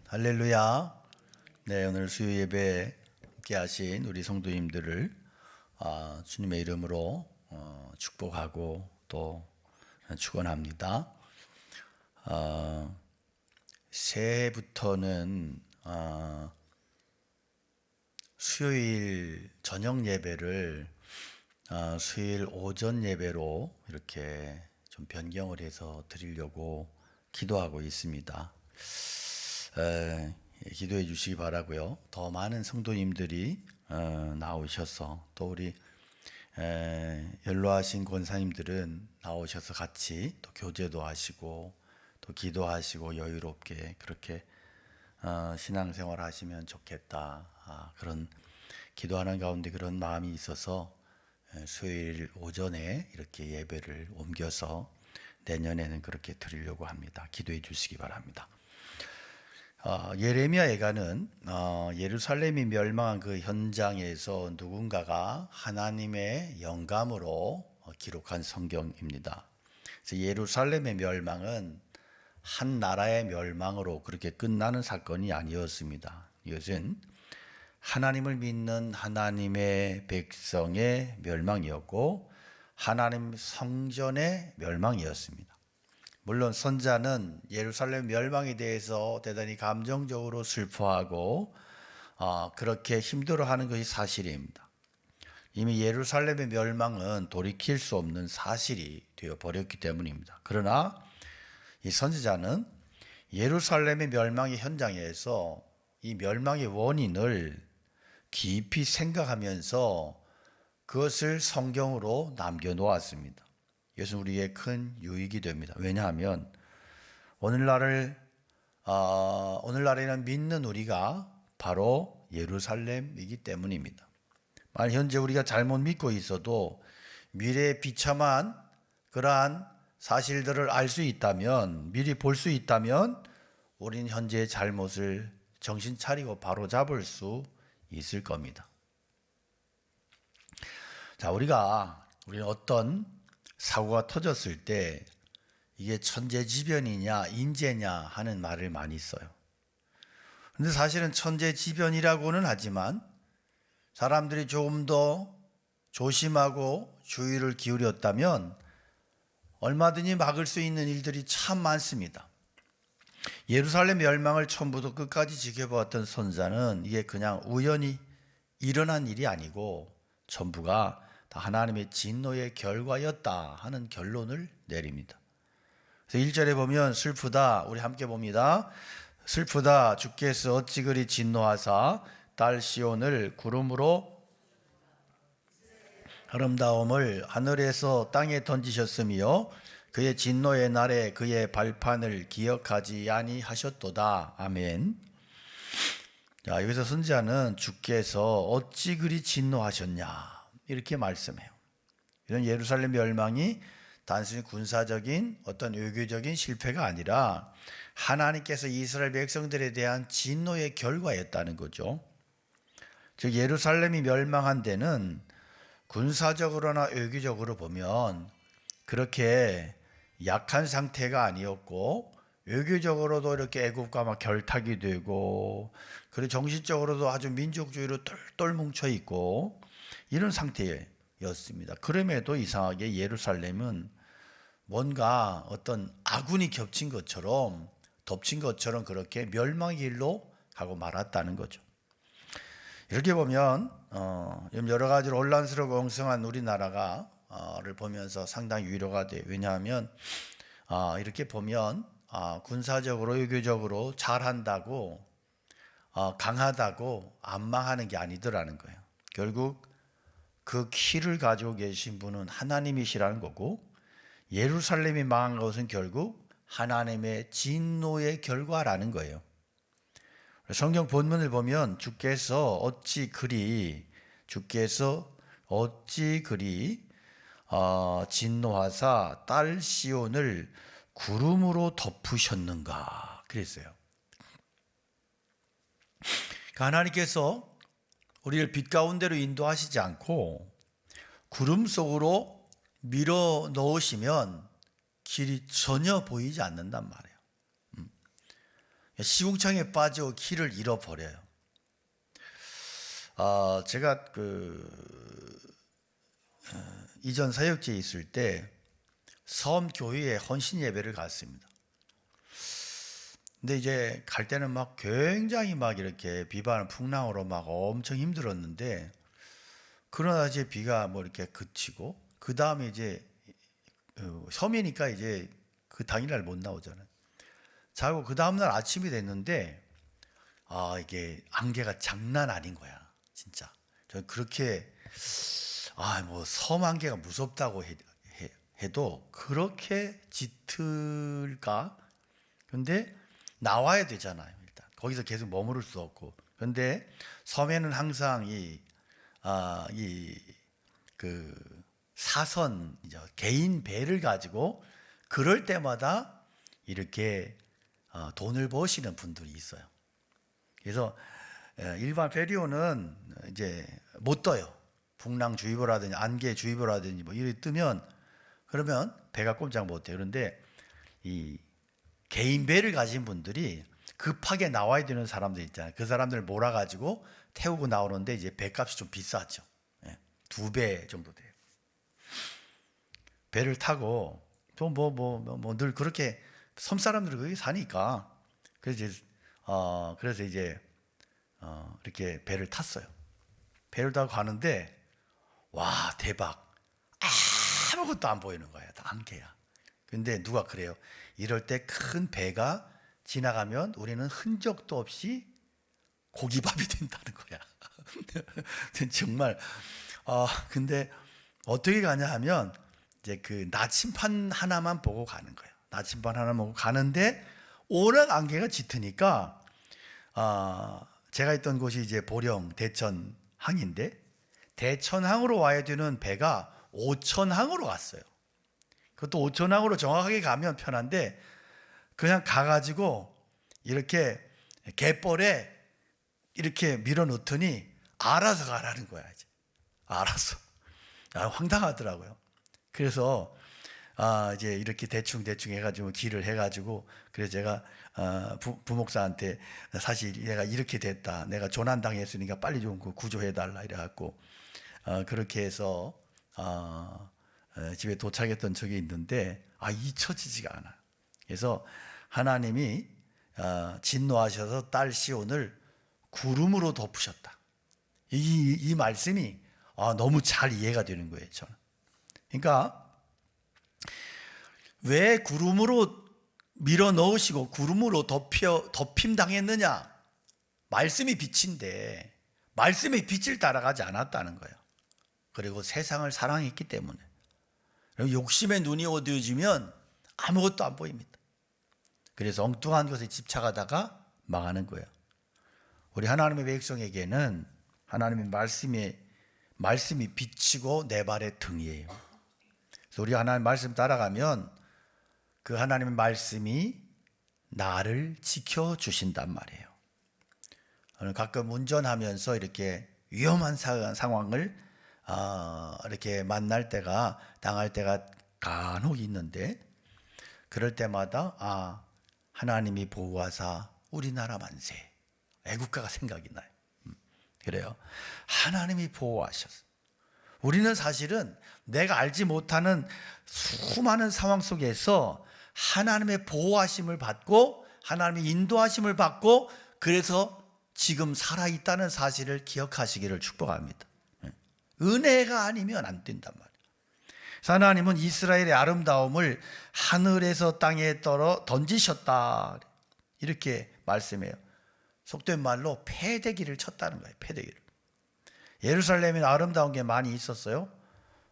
할렐루야. 네, 오늘 수요 예배에 함께 하신 우리 성도님들을 주님의 이름으로 축복하고 또 축원합니다. 새해부터는 수요일 저녁 예배를 수요일 오전 예배로 이렇게 좀 변경을 해서 드리려고 기도하고 있습니다. 기도해 주시기 바라고요. 더 많은 성도님들이 나오셔서 또 우리 연로하신 권사님들은 나오셔서 같이 또 교제도 하시고 또 기도하시고 여유롭게 그렇게 신앙생활 하시면 좋겠다. 그런 기도하는 가운데 그런 마음이 있어서 수요일 오전에 이렇게 예배를 옮겨서 내년에는 그렇게 드리려고 합니다. 기도해 주시기 바랍니다. 예레미야 예가는 예루살렘이 멸망한 그 현장에서 누군가가 하나님의 영감으로 기록한 성경입니다. 그래서 예루살렘의 멸망은 한 나라의 멸망으로 그렇게 끝나는 사건이 아니었습니다. 이것은 하나님을 믿는 하나님의 백성의 멸망이었고 하나님 성전의 멸망이었습니다. 물론 선자는 예루살렘 멸망에 대해서 대단히 감정적으로 슬퍼하고 그렇게 힘들어하는 것이 사실입니다. 이미 예루살렘의 멸망은 돌이킬 수 없는 사실이 되어버렸기 때문입니다. 그러나 이 선지자는 예루살렘의 멸망의 현장에서 이 멸망의 원인을 깊이 생각하면서 그것을 성경으로 남겨놓았습니다. 이것은 우리의 큰 유익이 됩니다. 왜냐하면 오늘날에는 믿는 우리가 바로 예루살렘이기 때문입니다. 만약 현재 우리가 잘못 믿고 있어도 미래에 비참한 그러한 사실들을 알 수 있다면, 미리 볼 수 있다면 우리는 현재의 잘못을 정신 차리고 바로 잡을 수 있을 겁니다. 자, 우리는 어떤 사고가 터졌을 때 이게 천재지변이냐 인재냐 하는 말을 많이 써요. 그런데 사실은 천재지변이라고는 하지만 사람들이 조금 더 조심하고 주의를 기울였다면 얼마든지 막을 수 있는 일들이 참 많습니다. 예루살렘 멸망을 처음부터 끝까지 지켜보았던 선자는 이게 그냥 우연히 일어난 일이 아니고 전부가 다 하나님의 진노의 결과였다 하는 결론을 내립니다. 그래서 1절에 보면 슬프다, 우리 함께 봅니다. 슬프다, 주께서 어찌 그리 진노하사 딸 시온을 구름으로 아름다움을 하늘에서 땅에 던지셨으며 그의 진노의 날에 그의 발판을 기억하지 아니하셨도다. 아멘. 자, 여기서 선지자는 주께서 어찌 그리 진노하셨냐 이렇게 말씀해요. 이런 예루살렘 멸망이 단순히 군사적인 어떤 외교적인 실패가 아니라 하나님께서 이스라엘 백성들에 대한 진노의 결과였다는 거죠. 즉 예루살렘이 멸망한 데는 군사적으로나 외교적으로 보면 그렇게 약한 상태가 아니었고 외교적으로도 이렇게 애국과 막 결탁이 되고 그리고 정신적으로도 아주 민족주의로 똘똘 뭉쳐 있고 이런 상태였습니다. 그럼에도 이상하게 예루살렘은 뭔가 어떤 아군이 겹친 것처럼 덮친 것처럼 그렇게 멸망의 길로 가고 말았다는 거죠. 이렇게 보면 여러 가지로 혼란스럽고 엉성한 우리나라를 보면서 상당히 위로가 돼요. 왜냐하면 이렇게 보면 군사적으로 외교적으로 잘한다고 강하다고 안 망하는 게 아니더라는 거예요. 결국 그 키를 가지고 계신 분은 하나님이시라는 거고 예루살렘이 망한 것은 결국 하나님의 진노의 결과라는 거예요. 성경 본문을 보면 주께서 어찌 그리 진노하사 딸 시온을 구름으로 덮으셨는가 그랬어요. 하나님께서 우리를 빛 가운데로 인도하시지 않고 구름 속으로 밀어 넣으시면 길이 전혀 보이지 않는단 말이에요. 시궁창에 빠져 길을 잃어버려요. 제가 이전 사역지에 있을 때 섬 교회에 헌신 예배를 갔습니다. 근데 이제 갈 때는 막 굉장히 막 이렇게 비바람 풍랑으로 막 엄청 힘들었는데, 그러나 이제 비가 뭐 이렇게 그치고 그 다음에 이제 섬이니까 이제 그 당일날 못 나오잖아요. 자고 그 다음날 아침이 됐는데 이게 안개가 장난 아닌 거야, 진짜. 저 그렇게 뭐 섬 안개가 무섭다고 해도 그렇게 짙을까? 근데 나와야 되잖아요. 일단 거기서 계속 머무를 수 없고. 그런데 섬에는 항상 그 사선 개인 배를 가지고 그럴 때마다 이렇게 돈을 버시는 분들이 있어요. 그래서 일반 페리오는 이제 못 떠요. 풍랑주의보라든지 안개주의보라든지 뭐 이렇게 뜨면, 그러면 배가 꼼짝 못해요. 그런데 이 개인 배를 가진 분들이 급하게 나와야 되는 사람들 있잖아요. 그 사람들 몰아가지고 태우고 나오는데 이제 배값이 좀 비싸죠. 2배 정도 돼요. 배를 타고 또 늘 그렇게 섬 사람들이 거기 사니까, 그래서 이제 이렇게 배를 탔어요. 배를 타고 가는데 와, 대박, 아무것도 안 보이는 거야. 다 안개야. 근데 누가 그래요? 이럴 때 큰 배가 지나가면 우리는 흔적도 없이 고기밥이 된다는 거야. 정말. 근데 어떻게 가냐 하면 이제 그 나침판 하나만 보고 가는 거예요. 나침판 하나 보고 가는데 워낙 안개가 짙으니까, 제가 있던 곳이 이제 보령 대천항인데, 대천항으로 와야 되는 배가 오천항으로 갔어요. 그것도 오천항으로 정확하게 가면 편한데, 그냥 가가지고 이렇게 갯벌에 이렇게 밀어놓더니 알아서 가라는 거야. 이제 알아서. 황당하더라고요. 그래서 이제 이렇게 대충 해가지고 길을 해가지고, 그래서 제가 부목사한테 사실 내가 이렇게 됐다, 내가 조난당했으니까 빨리 좀 구조해달라 이래갖고 그렇게 해서 집에 도착했던 적이 있는데 잊혀지지가 않아요. 그래서 하나님이 진노하셔서 딸 시온을 구름으로 덮으셨다. 이 말씀이 너무 잘 이해가 되는 거예요, 저는. 그러니까 왜 구름으로 밀어 넣으시고 구름으로 덮임 당했느냐? 말씀이 빛인데 말씀의 빛을 따라가지 않았다는 거예요. 그리고 세상을 사랑했기 때문에. 욕심의 눈이 어두워지면 아무것도 안 보입니다. 그래서 엉뚱한 것에 집착하다가 망하는 거예요. 우리 하나님의 백성에게는 하나님의 말씀이 빛이고 내 발의 등이에요. 그래서 우리 하나님 말씀 따라가면 그 하나님의 말씀이 나를 지켜주신단 말이에요. 저는 가끔 운전하면서 이렇게 위험한 상황을 이렇게 당할 때가 간혹 있는데, 그럴 때마다 하나님이 보호하사 우리나라 만세, 애국가가 생각이 나요. 그래요. 하나님이 보호하셨어. 우리는 사실은 내가 알지 못하는 수많은 상황 속에서 하나님의 보호하심을 받고 하나님의 인도하심을 받고, 그래서 지금 살아있다는 사실을 기억하시기를 축복합니다. 은혜가 아니면 안 된단 말이에요. 하나님은 이스라엘의 아름다움을 하늘에서 땅에 던지셨다, 이렇게 말씀해요. 속된 말로 패대기를 쳤다는 거예요. 패대기를. 예루살렘에는 아름다운 게 많이 있었어요.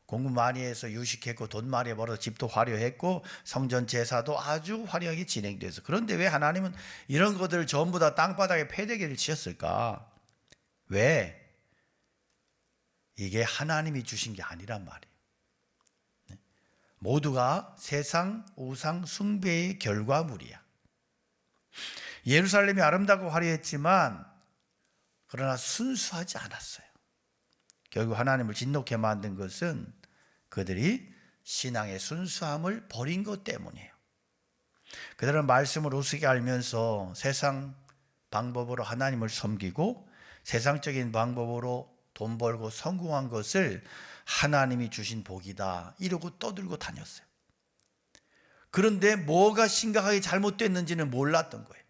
공부 많이 해서 유식했고 돈 많이 벌어서 집도 화려했고 성전 제사도 아주 화려하게 진행돼서, 그런데 왜 하나님은 이런 것들을 전부 다 땅바닥에 패대기를 치셨을까? 왜? 이게 하나님이 주신 게 아니란 말이에요. 모두가 세상 우상 숭배의 결과물이야. 예루살렘이 아름답고 화려했지만 그러나 순수하지 않았어요. 결국 하나님을 진노케 만든 것은 그들이 신앙의 순수함을 버린 것 때문이에요. 그들은 말씀을 우습게 알면서 세상 방법으로 하나님을 섬기고 세상적인 방법으로 돈 벌고 성공한 것을 하나님이 주신 복이다 이러고 떠들고 다녔어요. 그런데 뭐가 심각하게 잘못됐는지는 몰랐던 거예요.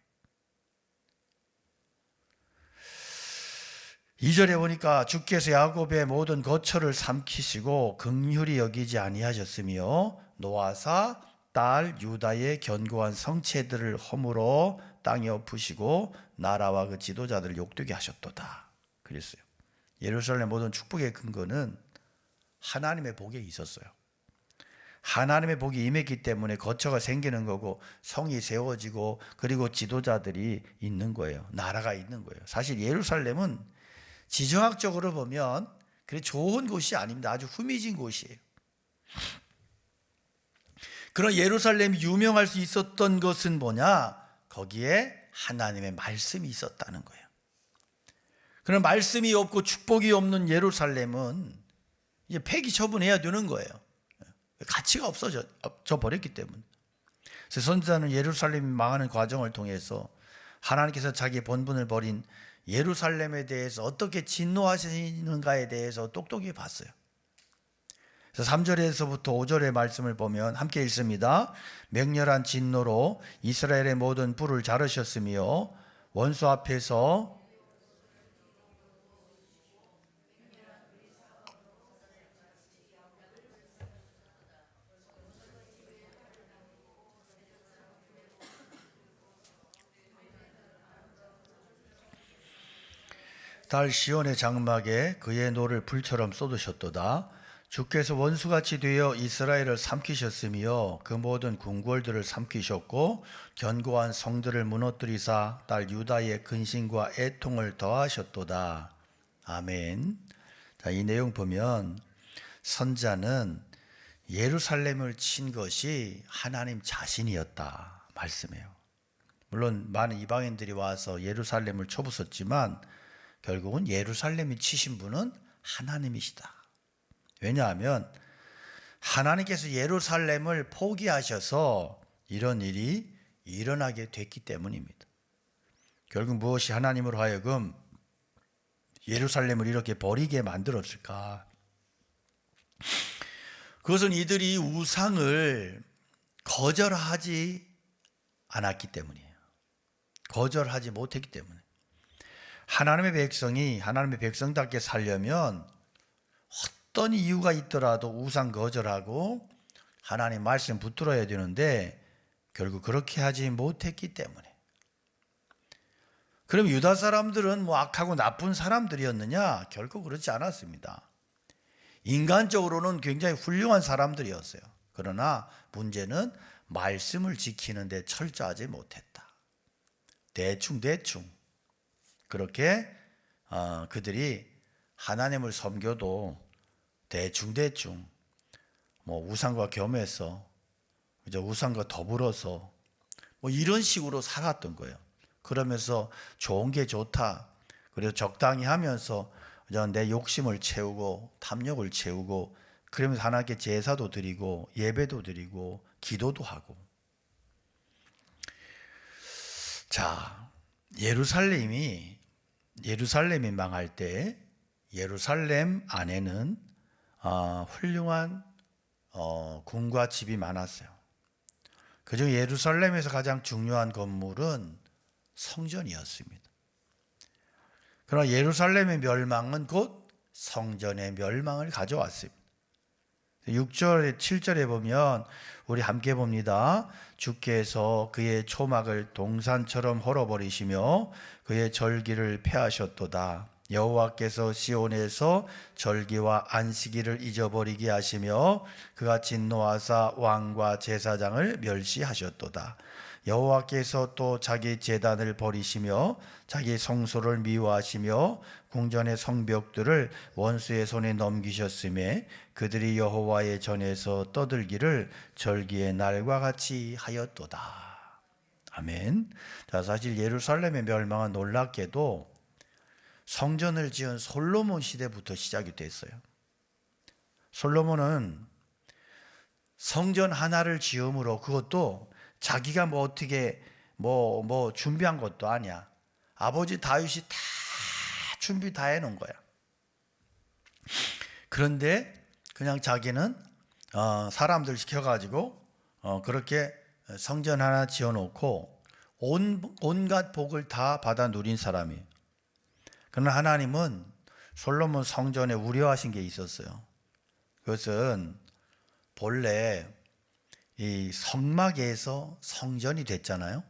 2절에 보니까 주께서 야곱의 모든 거처를 삼키시고 긍휼히 여기지 아니하셨으며 노아사 딸 유다의 견고한 성체들을 허물어 땅에 엎으시고 나라와 그 지도자들을 욕되게 하셨도다 그랬어요. 예루살렘 모든 축복의 근거는 하나님의 복에 있었어요. 하나님의 복이 임했기 때문에 거처가 생기는 거고 성이 세워지고 그리고 지도자들이 있는 거예요. 나라가 있는 거예요. 사실 예루살렘은 지정학적으로 보면 그래 좋은 곳이 아닙니다. 아주 후미진 곳이에요. 그런 예루살렘이 유명할 수 있었던 것은 뭐냐? 거기에 하나님의 말씀이 있었다는 거예요. 그런 말씀이 없고 축복이 없는 예루살렘은 이제 폐기 처분해야 되는 거예요. 가치가 없어져 버렸기 때문에. 그래서 선지자는 예루살렘이 망하는 과정을 통해서 하나님께서 자기 본분을 버린 예루살렘에 대해서 어떻게 진노하시는가에 대해서 똑똑히 봤어요. 그래서 3절에서부터 5절의 말씀을 보면 함께 읽습니다. 맹렬한 진노로 이스라엘의 모든 뿔을 자르셨으며 원수 앞에서 달 시온의 장막에 그의 노를 불처럼 쏟으셨도다. 주께서 원수같이 되어 이스라엘을 삼키셨으며 그 모든 궁궐들을 삼키셨고 견고한 성들을 무너뜨리사 딸 유다의 근심과 애통을 더하셨도다. 아멘. 자, 이 내용 보면 선자는 예루살렘을 친 것이 하나님 자신이었다 말씀해요. 물론 많은 이방인들이 와서 예루살렘을 쳐부쉈지만 결국은 예루살렘이 치신 분은 하나님이시다. 왜냐하면 하나님께서 예루살렘을 포기하셔서 이런 일이 일어나게 됐기 때문입니다. 결국 무엇이 하나님으로 하여금 예루살렘을 이렇게 버리게 만들었을까? 그것은 이들이 우상을 거절하지 않았기 때문이에요. 거절하지 못했기 때문에. 하나님의 백성이 하나님의 백성답게 살려면 어떤 이유가 있더라도 우상 거절하고 하나님 말씀 붙들어야 되는데 결국 그렇게 하지 못했기 때문에. 그럼 유다 사람들은 뭐 악하고 나쁜 사람들이었느냐? 결코 그렇지 않았습니다. 인간적으로는 굉장히 훌륭한 사람들이었어요. 그러나 문제는 말씀을 지키는 데 철저하지 못했다. 대충 그렇게 그들이 하나님을 섬겨도 대충 뭐 우상과 겸해서 우상과 더불어서 뭐 이런 식으로 살았던 거예요. 그러면서 좋은 게 좋다. 그리고 적당히 하면서 내 욕심을 채우고 탐욕을 채우고 그러면서 하나님께 제사도 드리고 예배도 드리고 기도도 하고. 자, 예루살렘이 망할 때 예루살렘 안에는 훌륭한 궁과 집이 많았어요. 그중 예루살렘에서 가장 중요한 건물은 성전이었습니다. 그러나 예루살렘의 멸망은 곧 성전의 멸망을 가져왔습니다. 6절, 7절에 보면 우리 함께 봅니다. 주께서 그의 초막을 동산처럼 헐어버리시며 그의 절기를 폐하셨도다. 여호와께서 시온에서 절기와 안식일을 잊어버리게 하시며 그가 진노하사 왕과 제사장을 멸시하셨도다. 여호와께서 또 자기 제단을 버리시며 자기 성소를 미워하시며 궁전의 성벽들을 원수의 손에 넘기셨음에 그들이 여호와의 전에서 떠들기를 절기의 날과 같이 하였도다. 아멘. 자, 사실 예루살렘의 멸망은 놀랍게도 성전을 지은 솔로몬 시대부터 시작이 됐어요. 솔로몬은 성전 하나를 지음으로 그것도 자기가 뭐 어떻게 뭐 준비한 것도 아니야. 아버지 다윗이 다 준비 다 해놓은 거야. 그런데 그냥 자기는 사람들 시켜가지고 그렇게 성전 하나 지어놓고 온갖 복을 다 받아 누린 사람이에요. 그러나 하나님은 솔로몬 성전에 우려하신 게 있었어요. 그것은 본래 이 성막에서 성전이 됐잖아요.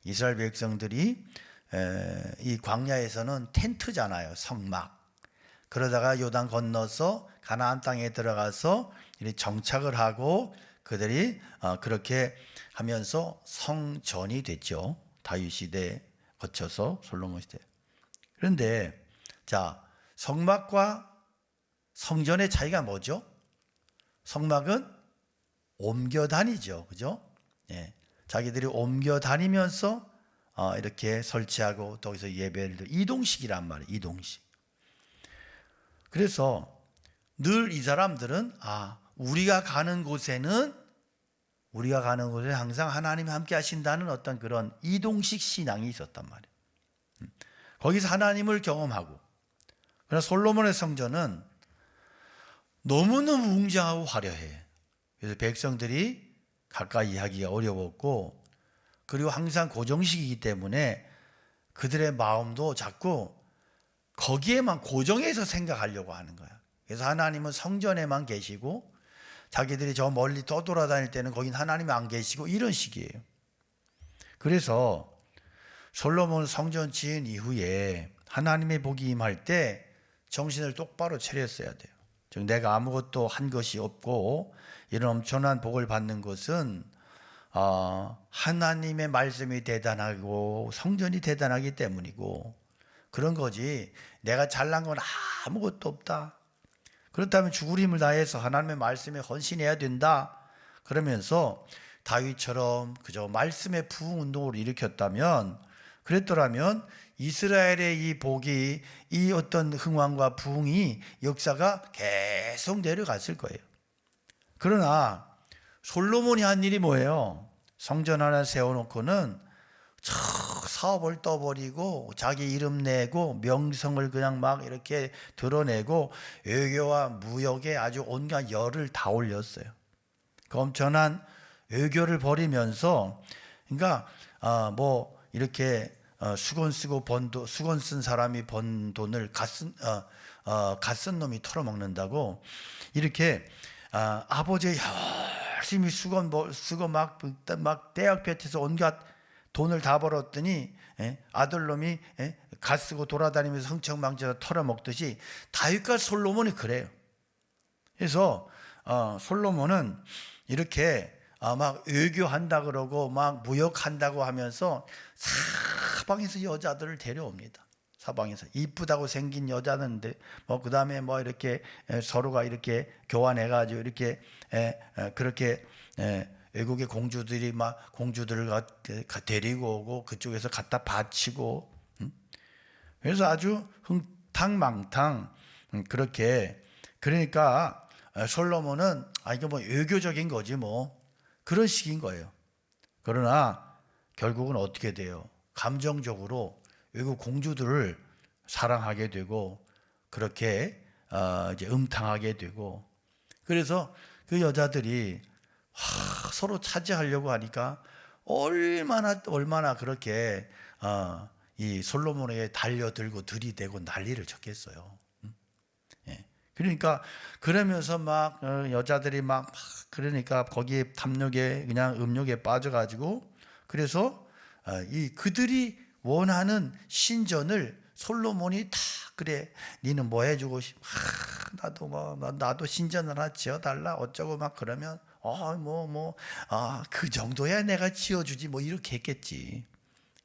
이스라엘 백성들이 이 광야에서는 텐트잖아요. 성막. 그러다가 요단 건너서 가나안 땅에 들어가서 정착을 하고 그들이 그렇게 하면서 성전이 됐죠. 다윗 시대 거쳐서 솔로몬 시대. 그런데 자, 성막과 성전의 차이가 뭐죠? 성막은 옮겨 다니죠. 그죠? 예. 자기들이 옮겨 다니면서 이렇게 설치하고 또 거기서 예배를 이동식이란 말이에요. 이동식. 그래서 늘 이 사람들은 우리가 가는 곳에 항상 하나님이 함께 하신다는 어떤 그런 이동식 신앙이 있었단 말이에요. 거기서 하나님을 경험하고. 그러나 솔로몬의 성전은 너무너무 웅장하고 화려해. 그래서 백성들이 가까이 하기가 어려웠고, 그리고 항상 고정식이기 때문에 그들의 마음도 자꾸 거기에만 고정해서 생각하려고 하는 거야. 그래서 하나님은 성전에만 계시고 자기들이 저 멀리 떠돌아다닐 때는 거긴 하나님이 안 계시고 이런 식이에요. 그래서 솔로몬 성전 지은 이후에 하나님의 복이 임할 때 정신을 똑바로 차렸어야 돼요. 즉 내가 아무것도 한 것이 없고 이런 엄청난 복을 받는 것은 하나님의 말씀이 대단하고 성전이 대단하기 때문이고 그런 거지. 내가 잘난 건 아무것도 없다. 그렇다면 죽을 힘을 다해서 하나님의 말씀에 헌신해야 된다. 그러면서 다윗처럼 그저 말씀의 부흥 운동을 일으켰다면, 그랬더라면 이스라엘의 이 복이, 이 어떤 흥왕과 부흥이 역사가 계속 내려갔을 거예요. 그러나 솔로몬이 한 일이 뭐예요? 성전 하나 세워놓고는 사업을 떠버리고 자기 이름 내고 명성을 그냥 막 이렇게 드러내고 외교와 무역에 아주 온갖 열을 다 올렸어요. 그 엄청난 외교를 벌이면서, 그러니까 뭐 이렇게 수건 쓰고 수건 쓴 사람이 번 돈을 갓쓴 놈이 털어먹는다고 이렇게 아버지 열심히 수건 쓰고 막 대학 볕에서 온갖 돈을 다 벌었더니 아들놈이 갓 쓰고 돌아다니면서 흥청망청 털어먹듯이 다윗과 솔로몬이 그래요. 그래서 솔로몬은 이렇게 막 외교한다 그러고 막 무역한다고 하면서 사방에서 여자들을 데려옵니다. 사방에서 이쁘다고 생긴 여자는데 뭐 그다음에 뭐 이렇게 서로가 이렇게 교환해가지고 이렇게 그렇게 외국의 공주들이 막 공주들을 데리고 오고 그쪽에서 갖다 바치고, 그래서 아주 흥탕망탕 그렇게. 그러니까 솔로몬은 이게 뭐 외교적인 거지 뭐 그런 식인 거예요. 그러나 결국은 어떻게 돼요? 감정적으로 외국 공주들을 사랑하게 되고 그렇게 이제 음탕하게 되고, 그래서 그 여자들이 서로 차지하려고 하니까 얼마나 그렇게 이 솔로몬에게 달려들고 들이대고 난리를 쳤겠어요. 그러니까 그러면서 막 여자들이 막 그러니까 거기에 탐욕에 그냥 음욕에 빠져가지고, 그래서 이 그들이 원하는 신전을 솔로몬이 다 그래 니는 뭐 해주고 싶어? 나도 신전 하나 지어달라 어쩌고 막 그러면 그 정도야 내가 지어주지 뭐 이렇게 했겠지.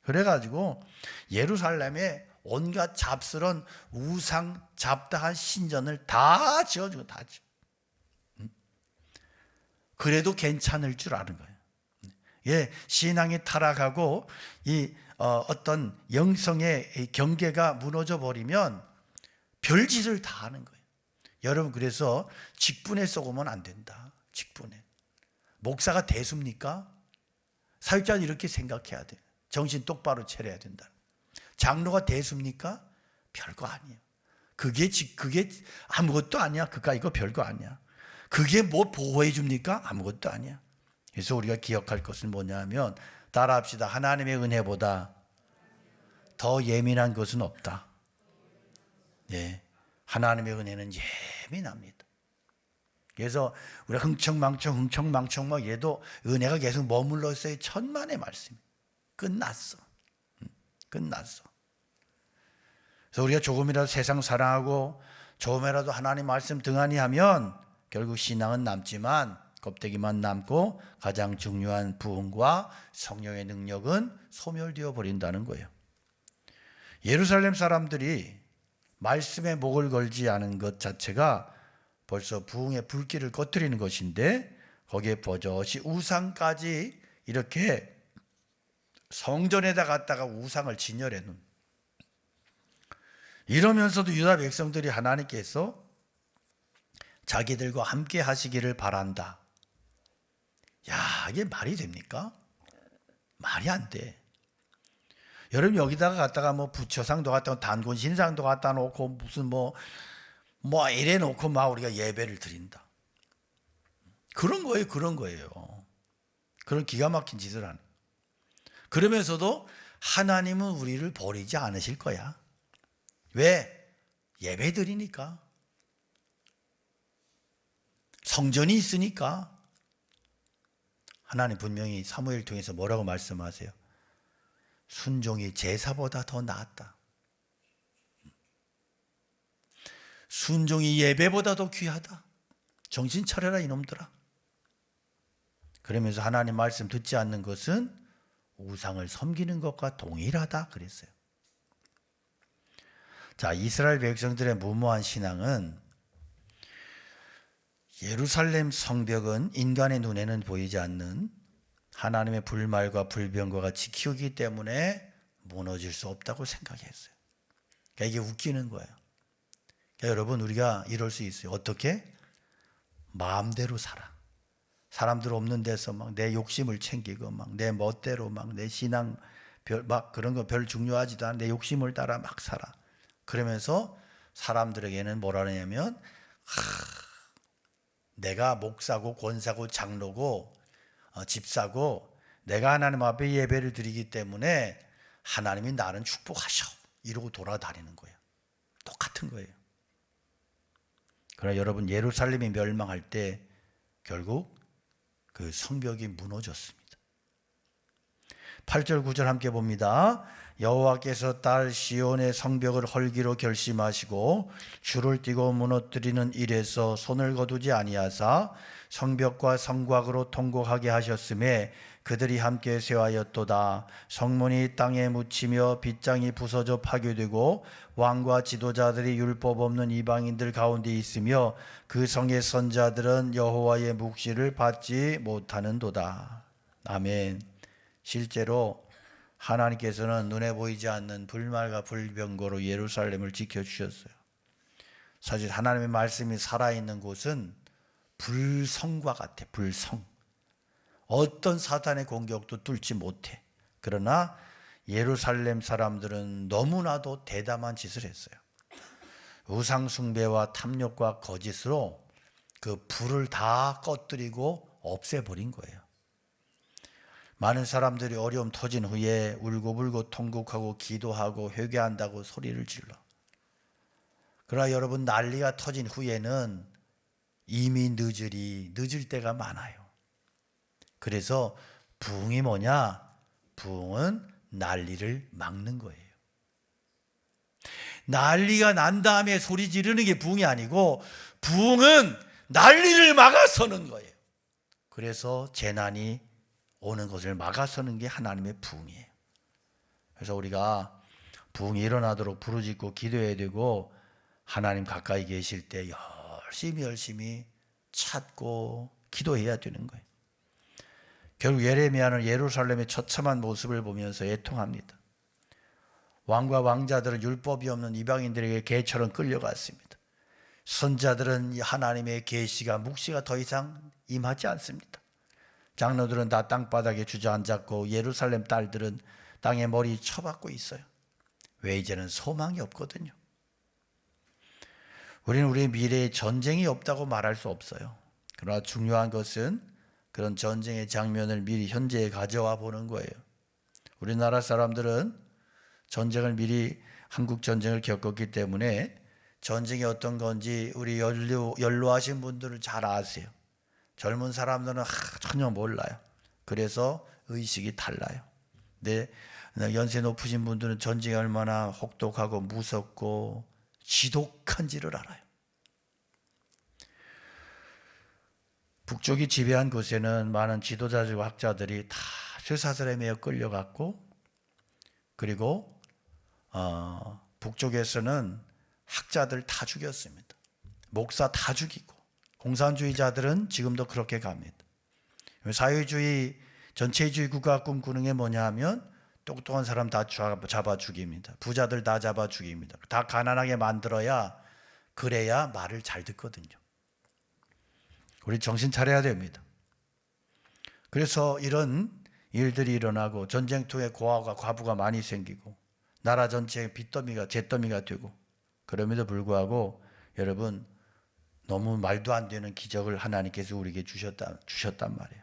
그래가지고 예루살렘에 온갖 잡스런 우상 잡다한 신전을 다 지어주고 다 지어. 그래도 괜찮을 줄 아는 거예요. 신앙이 타락하고 이 어떤 영성의 경계가 무너져 버리면 별짓을 다 하는 거예요. 여러분, 그래서 직분에 쏘으면 안 된다. 직분에. 목사가 대수입니까? 사역자는 이렇게 생각해야 돼. 정신 똑바로 차려야 된다. 장로가 대수입니까? 별거 아니에요. 그게 아무것도 아니야. 이거 별거 아니야. 그게 뭐 보호해 줍니까? 아무것도 아니야. 그래서 우리가 기억할 것은 뭐냐면, 따라합시다. 하나님의 은혜보다 더 예민한 것은 없다. 예, 하나님의 은혜는 예민합니다. 그래서 우리가 흥청망청 막 얘도 은혜가 계속 머물러 있어요. 천만의 말씀. 끝났어. 그래서 우리가 조금이라도 세상 사랑하고 조금이라도 하나님 말씀 등한히 하면 결국 신앙은 남지만 껍데기만 남고 가장 중요한 부흥과 성령의 능력은 소멸되어 버린다는 거예요. 예루살렘 사람들이 말씀에 목을 걸지 않은 것 자체가 벌써 부흥의 불길을 꺼뜨리는 것인데, 거기에 버젓이 우상까지 이렇게 성전에다 갖다가 우상을 진열해 놓은, 이러면서도 유다 백성들이 하나님께서 자기들과 함께 하시기를 바란다. 야, 이게 말이 됩니까? 말이 안 돼. 여러분, 여기다가 갖다가 뭐 부처상도 갖다 놓고 단군 신상도 갖다 놓고 무슨 뭐 이래 놓고 막 우리가 예배를 드린다. 그런 거예요. 그런 기가 막힌 짓을 하는. 그러면서도 하나님은 우리를 버리지 않으실 거야. 왜? 예배 드리니까. 성전이 있으니까. 하나님 분명히 사무엘 통해서 뭐라고 말씀하세요? 순종이 제사보다 더 낫다. 순종이 예배보다 더 귀하다. 정신 차려라 이놈들아. 그러면서 하나님 말씀 듣지 않는 것은 우상을 섬기는 것과 동일하다 그랬어요. 자, 이스라엘 백성들의 무모한 신앙은, 예루살렘 성벽은 인간의 눈에는 보이지 않는 하나님의 불말과 불병거가 지키기 때문에 무너질 수 없다고 생각했어요. 그러니까 이게 웃기는 거예요. 그러니까 여러분, 우리가 이럴 수 있어요. 어떻게? 마음대로 살아. 사람들 없는 데서 막 내 욕심을 챙기고 막 내 멋대로 막 내 신앙 막 그런 거 별 중요하지도 않아. 내 욕심을 따라 막 살아. 그러면서 사람들에게는 뭐라 하냐면, 내가 목사고 권사고 장로고 집사고 내가 하나님 앞에 예배를 드리기 때문에 하나님이 나는 축복하셔, 이러고 돌아다니는 거예요. 똑같은 거예요. 그러나 여러분, 예루살렘이 멸망할 때 결국 그 성벽이 무너졌습니다. 8절 9절 함께 봅니다. 여호와께서 딸 시온의 성벽을 헐기로 결심하시고 줄을 띠고 무너뜨리는 일에서 손을 거두지 아니하사 성벽과 성곽으로 통곡하게 하셨음에 그들이 함께 쇠하였도다. 성문이 땅에 묻히며 빗장이 부서져 파괴되고 왕과 지도자들이 율법 없는 이방인들 가운데 있으며 그 성의 선자들은 여호와의 묵시를 받지 못하는도다. 아멘. 실제로 하나님께서는 눈에 보이지 않는 불말과 불병거로 예루살렘을 지켜주셨어요. 사실 하나님의 말씀이 살아있는 곳은 불성과 같아. 불성. 어떤 사탄의 공격도 뚫지 못해. 그러나 예루살렘 사람들은 너무나도 대담한 짓을 했어요. 우상 숭배와 탐욕과 거짓으로 그 불을 다 꺼뜨리고 없애버린 거예요. 많은 사람들이 어려움 터진 후에 울고불고 통곡하고 기도하고 회개한다고 소리를 질러. 그러나 여러분, 난리가 터진 후에는 이미 늦을 때가 많아요. 그래서 부흥이 뭐냐? 부흥은 난리를 막는 거예요. 난리가 난 다음에 소리 지르는 게 부흥이 아니고, 부흥은 난리를 막아서는 거예요. 그래서 재난이 오는 것을 막아서는 게 하나님의 부흥이에요. 그래서 우리가 부흥이 일어나도록 부르짖고 기도해야 되고, 하나님 가까이 계실 때 열심히 찾고 기도해야 되는 거예요. 결국 예레미야는 예루살렘의 처참한 모습을 보면서 애통합니다. 왕과 왕자들은 율법이 없는 이방인들에게 개처럼 끌려갔습니다. 선자들은 하나님의 계시가 묵시가 더 이상 임하지 않습니다. 장로들은 다 땅바닥에 주저앉았고 예루살렘 딸들은 땅에 머리 쳐박고 있어요. 왜? 이제는 소망이 없거든요. 우리는 우리의 미래에 전쟁이 없다고 말할 수 없어요. 그러나 중요한 것은 그런 전쟁의 장면을 미리 현재에 가져와 보는 거예요. 우리나라 사람들은 전쟁을 미리 한국 전쟁을 겪었기 때문에 전쟁이 어떤 건지 우리 연로하신 분들은 잘 아세요. 젊은 사람들은 전혀 몰라요. 그래서 의식이 달라요. 근데 연세 높으신 분들은 전쟁이 얼마나 혹독하고 무섭고 지독한지를 알아요. 북쪽이 지배한 곳에는 많은 지도자들과 학자들이 다 쇠사슬에 매어 끌려갔고, 그리고 북쪽에서는 학자들 다 죽였습니다. 목사 다 죽이고, 공산주의자들은 지금도 그렇게 갑니다. 사회주의, 전체주의 국가 꿈꾸는 게 뭐냐 하면 똑똑한 사람 다 잡아 죽입니다. 부자들 다 잡아 죽입니다. 다 가난하게 만들어야, 그래야 말을 잘 듣거든요. 우리 정신 차려야 됩니다. 그래서 이런 일들이 일어나고 전쟁통에 고아와 과부가 많이 생기고 나라 전체에 잿더미가 되고, 그럼에도 불구하고 여러분, 너무 말도 안 되는 기적을 하나님께서 우리에게 주셨단 말이에요.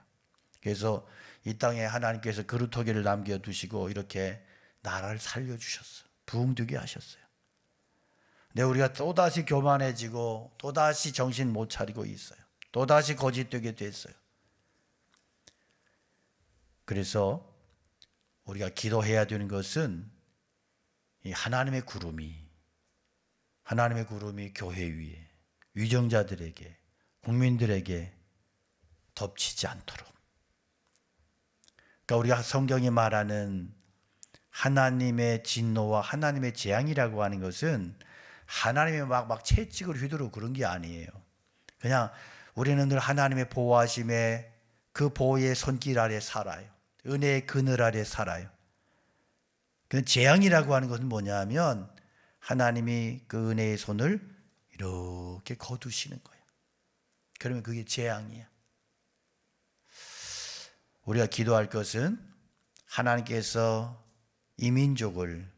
그래서 이 땅에 하나님께서 그루터기를 남겨두시고 이렇게 나라를 살려주셨어요. 부흥되게 하셨어요. 근데 우리가 또다시 교만해지고 또다시 정신 못 차리고 있어요. 또다시 거짓되게 됐어요. 그래서 우리가 기도해야 되는 것은 이 하나님의 구름이 교회 위에 위정자들에게, 국민들에게 덮치지 않도록. 그러니까 우리가 성경이 말하는 하나님의 진노와 하나님의 재앙이라고 하는 것은 하나님의 막 채찍을 휘두르고 그런 게 아니에요. 그냥 우리는 늘 하나님의 보호하심에 그 보호의 손길 아래 살아요. 은혜의 그늘 아래 살아요. 그 재앙이라고 하는 것은 뭐냐 하면 하나님이 그 은혜의 손을 이렇게 거두시는 거예요. 그러면 그게 재앙이야. 우리가 기도할 것은 하나님께서 이 민족을,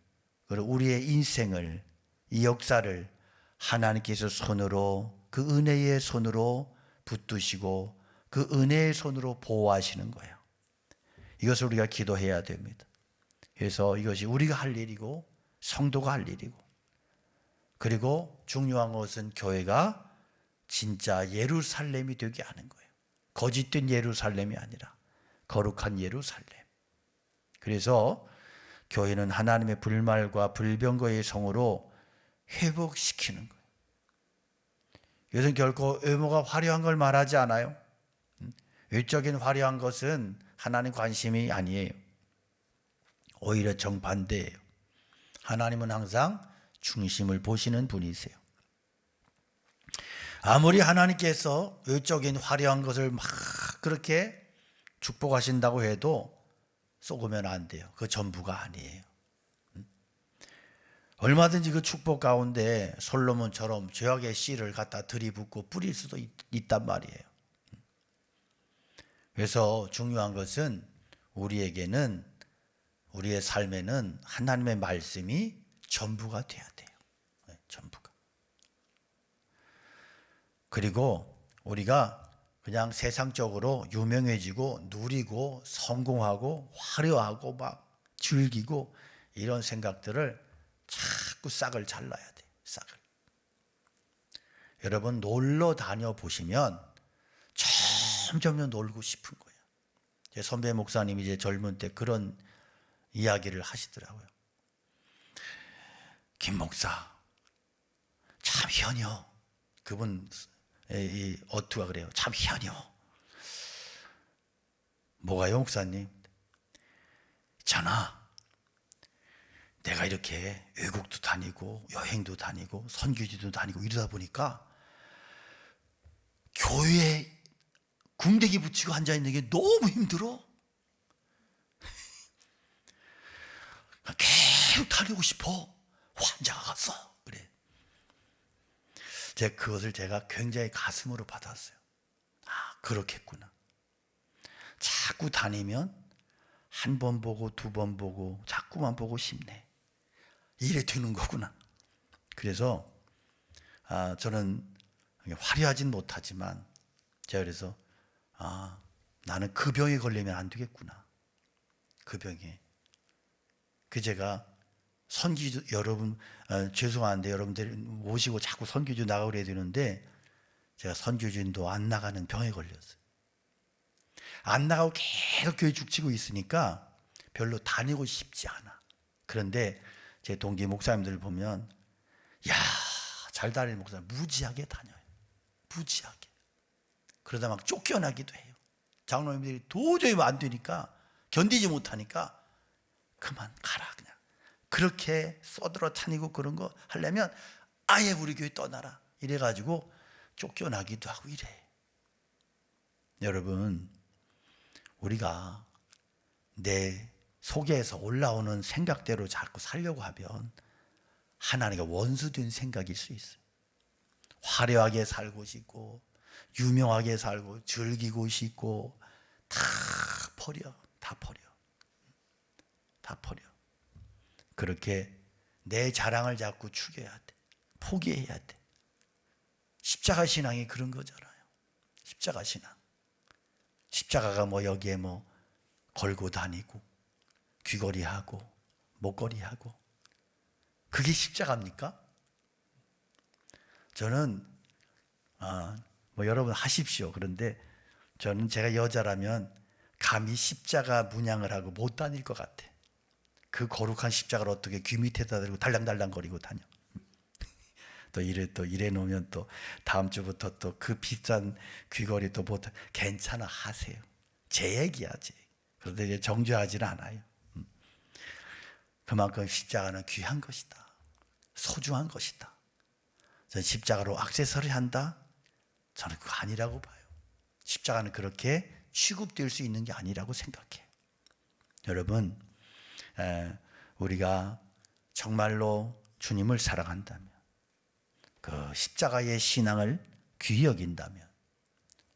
그리고 우리의 인생을, 이 역사를 하나님께서 손으로, 그 은혜의 손으로 붙드시고 그 은혜의 손으로 보호하시는 거예요. 이것을 우리가 기도해야 됩니다. 그래서 이것이 우리가 할 일이고 성도가 할 일이고, 그리고 중요한 것은 교회가 진짜 예루살렘이 되게 하는 거예요. 거짓된 예루살렘이 아니라 거룩한 예루살렘. 그래서 교회는 하나님의 불말과 불병거의 성으로 회복시키는 거예요. 이것은 결코 외모가 화려한 걸 말하지 않아요. 외적인 화려한 것은 하나님 관심이 아니에요. 오히려 정반대예요. 하나님은 항상 중심을 보시는 분이세요. 아무리 하나님께서 외적인 화려한 것을 막 그렇게 축복하신다고 해도 쏘으면 안 돼요. 그 전부가 아니에요. 얼마든지 그 축복 가운데 솔로몬처럼 죄악의 씨를 갖다 들이붓고 뿌릴 수도 있단 말이에요. 그래서 중요한 것은 우리에게는, 우리의 삶에는 하나님의 말씀이 전부가 돼야 돼요. 전부가. 그리고 우리가 그냥 세상적으로 유명해지고 누리고 성공하고 화려하고 막 즐기고 이런 생각들을 자꾸 싹을 잘라야 돼. 싹을. 여러분 놀러 다녀 보시면 점점 놀고 싶은 거예요. 제 선배 목사님이 이제 젊은 때 그런 이야기를 하시더라고요. 김 목사 참 현여. 그분 이 어투가 그래요. 참 현여. 뭐가요, 목사님? 있잖아, 내가 이렇게 외국도 다니고 여행도 다니고 선교지도 다니고 이러다 보니까 교회에 궁대기 붙이고 앉아있는 게 너무 힘들어. 계속 다니고 싶어. 환자가 갔어. 그래. 그것을 제가 굉장히 가슴으로 받았어요. 아, 그렇겠구나. 자꾸 다니면 한 번 보고 두 번 보고 자꾸만 보고 싶네. 이래 되는 거구나. 그래서 저는 화려하진 못하지만 제가 그래서 나는 그 병에 걸리면 안 되겠구나. 그 병에. 제가 선교주 여러분 죄송한데 여러분들 모시고 자꾸 선교주 나가고 그래야 되는데 제가 선교주인도 안 나가는 병에 걸렸어요. 안 나가고 계속 교회 죽치고 있으니까 별로 다니고 싶지 않아. 그런데 제 동기 목사님들 보면 잘 다니는 목사님 무지하게 다녀요. 무지하게. 그러다 막 쫓겨나기도 해요. 장로님들이 도저히 안 되니까 견디지 못하니까 그만 가라 그냥. 그렇게 써들어 다니고 그런 거 하려면 아예 우리 교회 떠나라 이래가지고 쫓겨나기도 하고 이래. 여러분, 우리가 내 속에서 올라오는 생각대로 자꾸 살려고 하면 하나님과 원수된 생각일 수 있어요. 화려하게 살고 싶고 유명하게 살고 즐기고 싶고 다 버려. 그렇게 내 자랑을 자꾸 죽여야 돼. 포기해야 돼. 십자가 신앙이 그런 거잖아요. 십자가 신앙. 십자가가 여기에 걸고 다니고 귀걸이하고 목걸이하고 그게 십자가입니까? 저는 여러분 하십시오. 그런데 저는 제가 여자라면 감히 십자가 문양을 하고 못 다닐 것 같아. 그 거룩한 십자가를 어떻게 귀 밑에다 대고 달랑달랑거리고 다녀. 또 이래 놓으면 또 다음 주부터 또 그 비싼 귀걸이 또 못 괜찮아 하세요. 제 얘기야. 그런데 이제 정죄하지는 않아요. 그만큼 십자가는 귀한 것이다. 소중한 것이다. 저는 십자가로 액세서리 한다? 저는 그거 아니라고 봐요. 십자가는 그렇게 취급될 수 있는 게 아니라고 생각해요. 여러분, 우리가 정말로 주님을 사랑한다면 그 십자가의 신앙을 귀히 여긴다면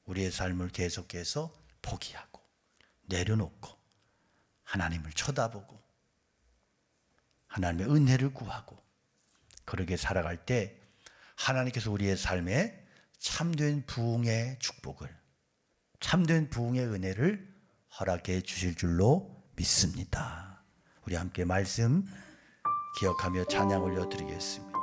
우리의 삶을 계속해서 포기하고 내려놓고 하나님을 쳐다보고 하나님의 은혜를 구하고 그렇게 살아갈 때 하나님께서 우리의 삶에 참된 부흥의 축복을, 참된 부흥의 은혜를 허락해 주실 줄로 믿습니다. 우리 함께 말씀 기억하며 찬양 올려드리겠습니다.